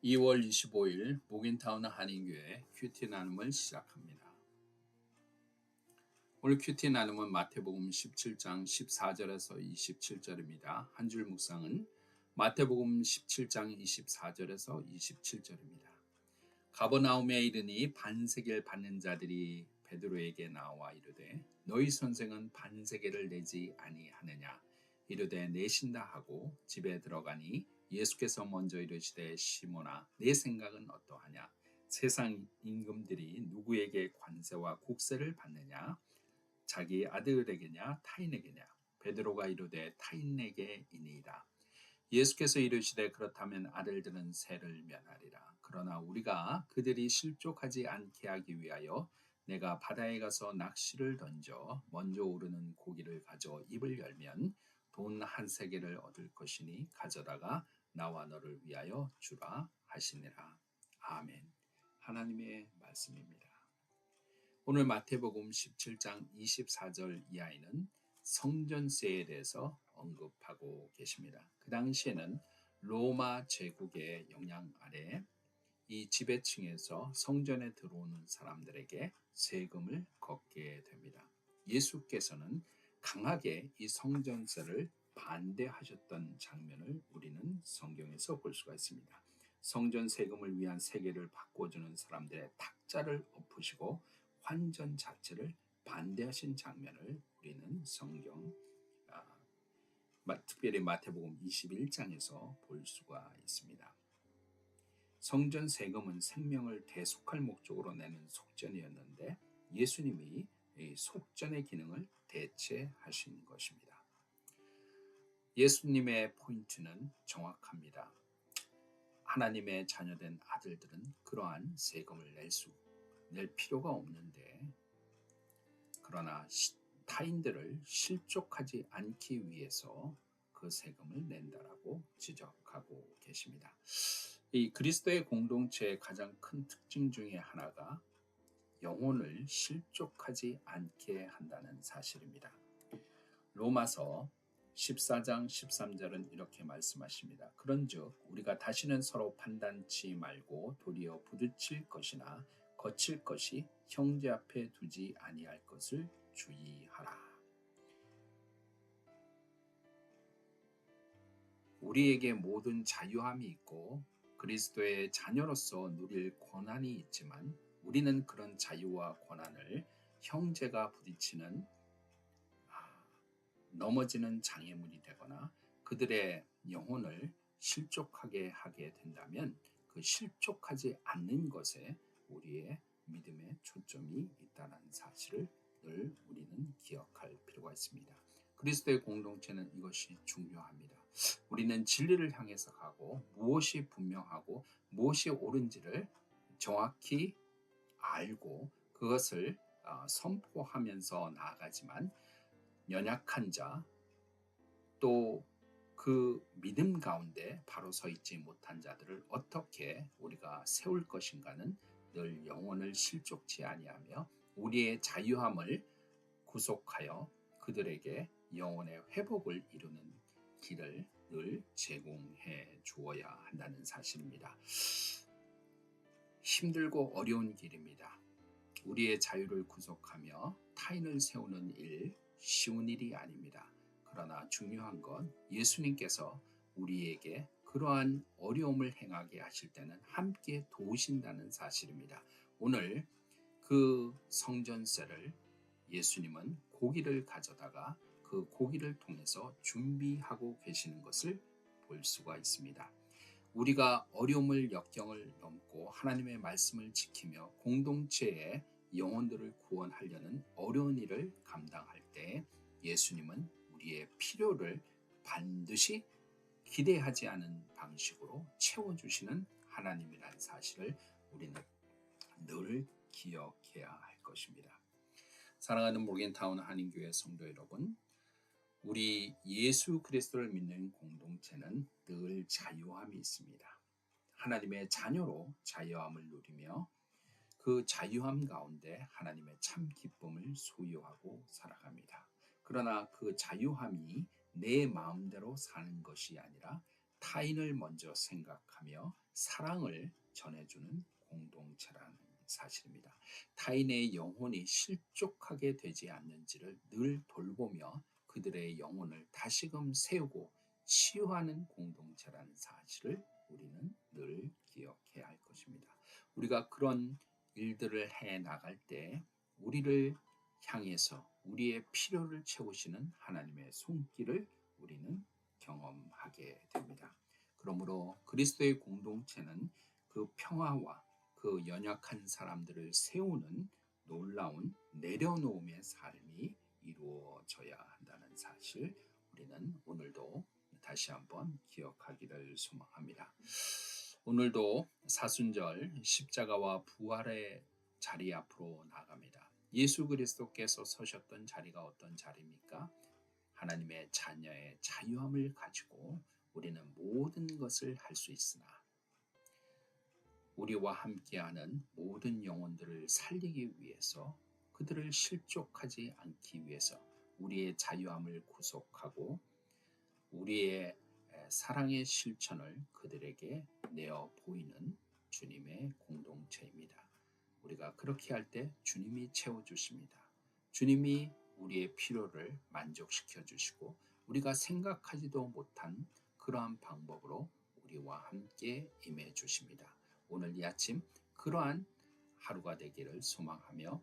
2월 25일 목인타운 한인교회 큐티 나눔을 시작합니다. 오늘 큐티 나눔은 마태복음 17장 14절에서 27절입니다. 한 줄 묵상은 마태복음 17장 24절에서 27절입니다. 가버나움에 이르니 반세계를 받는 자들이 베드로에게 나와 이르되 너희 선생은 반세계를 내지 아니하느냐 이르되 내신다 하고 집에 들어가니 예수께서 먼저 이르시되 시몬아 내 생각은 어떠하냐 세상 임금들이 누구에게 관세와 국세를 받느냐 자기 아들에게냐 타인에게냐 베드로가 이르되 타인에게이니이다. 예수께서 이르시되 그렇다면 아들들은 세를 면하리라. 그러나 우리가 그들이 실족하지 않게 하기 위하여 내가 바다에 가서 낚시를 던져 먼저 오르는 고기를 가져 입을 열면 돈 한 세겔을 얻을 것이니 가져다가 나와 너를 위하여 주라 하시니라. 아멘. 하나님의 말씀입니다. 오늘 마태복음 17장 24절 이하에는 성전세에 대해서 언급하고 계십니다. 그 당시에는 로마 제국의 영향 아래 이 지배층에서 성전에 들어오는 사람들에게 세금을 걷게 됩니다. 예수께서는 강하게 이 성전세를 반대하셨던 장면을 우리는 성경에서 볼 수가 있습니다. 성전 세금을 위한 세계를 바꿔주는 사람들의 탁자를 엎으시고 환전 자체를 반대하신 장면을 우리는 성경 특별히 마태복음 21장에서 볼 수가 있습니다. 성전 세금은 생명을 대속할 목적으로 내는 속전이었는데 예수님이 이 속전의 기능을 대체하신 것입니다. 예수님의 포인트는 정확합니다. 하나님의 자녀된 아들들은 그러한 세금을 낼 필요가 없는데 그러나 타인들을 실족하지 않기 위해서 그 세금을 낸다라고 지적하고 계십니다. 이 그리스도의 공동체의 가장 큰 특징 중에 하나가 영혼을 실족하지 않게 한다는 사실입니다. 로마서 14장 13절은 이렇게 말씀하십니다. 그런즉 우리가 다시는 서로 판단치 말고 도리어 부딪힐 것이나 거칠 것이 형제 앞에 두지 아니할 것을 주의하라. 우리에게 모든 자유함이 있고 그리스도의 자녀로서 누릴 권한이 있지만 우리는 그런 자유와 권한을 형제가 부딪히는 넘어지는 장애물이 되거나 그들의 영혼을 실족하게 하게 된다면 그 실족하지 않는 것에 우리의 믿음의 초점이 있다는 사실을 늘 우리는 기억할 필요가 있습니다. 그리스도의 공동체는 이것이 중요합니다. 우리는 진리를 향해서 가고 무엇이 분명하고 무엇이 옳은지를 정확히 알고 그것을 선포하면서 나아가지만 연약한 자, 또 그 믿음 가운데 바로 서 있지 못한 자들을 어떻게 우리가 세울 것인가는 늘 영혼을 실족치 아니하며 우리의 자유함을 구속하여 그들에게 영혼의 회복을 이루는 길을 늘 제공해 주어야 한다는 사실입니다. 힘들고 어려운 길입니다. 우리의 자유를 구속하며 타인을 세우는 일, 쉬운 일이 아닙니다. 그러나 중요한 건 예수님께서 우리에게 그러한 어려움을 행하게 하실 때는 함께 도우신다는 사실입니다. 오늘 그 성전세를 예수님은 고기를 가져다가 그 고기를 통해서 준비하고 계시는 것을 볼 수가 있습니다. 우리가 어려움을 역경을 넘고 하나님의 말씀을 지키며 공동체의 영혼들을 구원하려는 어려운 일을 감당할 때 예수님은 우리의 필요를 반드시 기대하지 않은 방식으로 채워주시는 하나님이라는 사실을 우리는 늘 기억해야 할 것입니다. 사랑하는 모겐타운 한인교회 성도 여러분, 우리 예수 그리스도를 믿는 공동체는 늘 자유함이 있습니다. 하나님의 자녀로 자유함을 누리며 그 자유함 가운데 하나님의 참 기쁨을 소유하고 살아갑니다. 그러나 그 자유함이 내 마음대로 사는 것이 아니라 타인을 먼저 생각하며 사랑을 전해주는 공동체라는 사실입니다. 타인의 영혼이 실족하게 되지 않는지를 늘 돌보며 그들의 영혼을 다시금 세우고 치유하는 공동체라는 사실을 우리는 늘 기억해야 할 것입니다. 우리가 그런 일들을 해 나갈 때 우리를 향해서 우리의 필요를 채우시는 하나님의 손길을 우리는 경험하게 됩니다. 그러므로 그리스도의 공동체는 그 평화와 그 연약한 사람들을 세우는 놀라운 내려놓음의 삶이 이루어져야 한다는 사실 우리는 오늘도 다시 한번 기억하기를 소망합니다. 오늘도 사순절 십자가와 부활의 자리 앞으로 나갑니다. 예수 그리스도께서 서셨던 자리가 어떤 자리입니까? 하나님의 자녀의 자유함을 가지고 우리는 모든 것을 할 수 있으나 우리와 함께하는 모든 영혼들을 살리기 위해서 그들을 실족하지 않기 위해서 우리의 자유함을 구속하고 우리의 사랑의 실천을 그들에게 내어 보이는 주님의 공동체입니다. 우리가 그렇게 할 때 주님이 채워주십니다. 주님이 우리의 필요를 만족시켜 주시고 우리가 생각하지도 못한 그러한 방법으로 우리와 함께 임해 주십니다. 오늘 이 아침 그러한 하루가 되기를 소망하며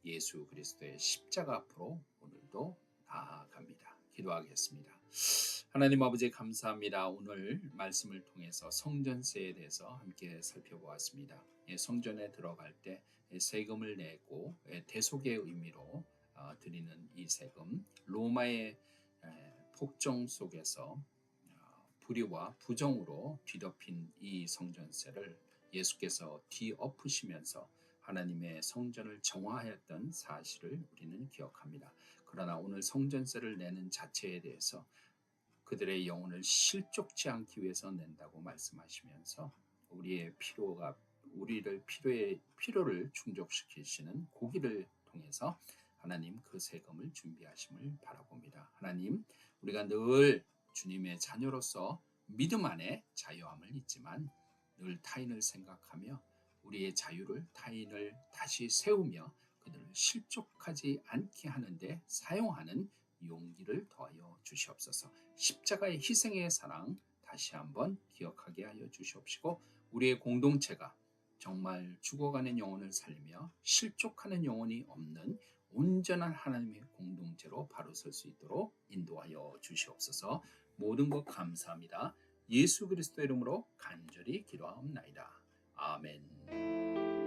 예수 그리스도의 십자가 앞으로 오늘도 나아갑니다. 기도하겠습니다. 하나님 아버지 감사합니다. 오늘 말씀을 통해서 성전세에 대해서 함께 살펴보았습니다. 성전에 들어갈 때 세금을 내고 대속의 의미로 드리는 이 세금, 로마의 폭정 속에서 불의와 부정으로 뒤덮인 이 성전세를 예수께서 뒤엎으시면서 하나님의 성전을 정화하였던 사실을 우리는 기억합니다. 그러나 오늘 성전세를 내는 자체에 대해서 그들의 영혼을 실족지 않기 위해서 낸다고 말씀하시면서 우리의 필요를 충족시키시는 고기를 통해서 하나님 그 세금을 준비하심을 바라봅니다. 하나님, 우리가 늘 주님의 자녀로서 믿음 안에 자유함을 잊지만 늘 타인을 생각하며 우리의 자유를 타인을 다시 세우며 그들을 실족하지 않게 하는데 사용하는 용기를 더하여 주시옵소서. 십자가의 희생의 사랑 다시 한번 기억하게 하여 주시옵시고 우리의 공동체가 정말 죽어가는 영혼을 살리며 실족하는 영혼이 없는 온전한 하나님의 공동체로 바로 설 수 있도록 인도하여 주시옵소서. 모든 것 감사합니다. 예수 그리스도 이름으로 간절히 기도하옵나이다. 아멘.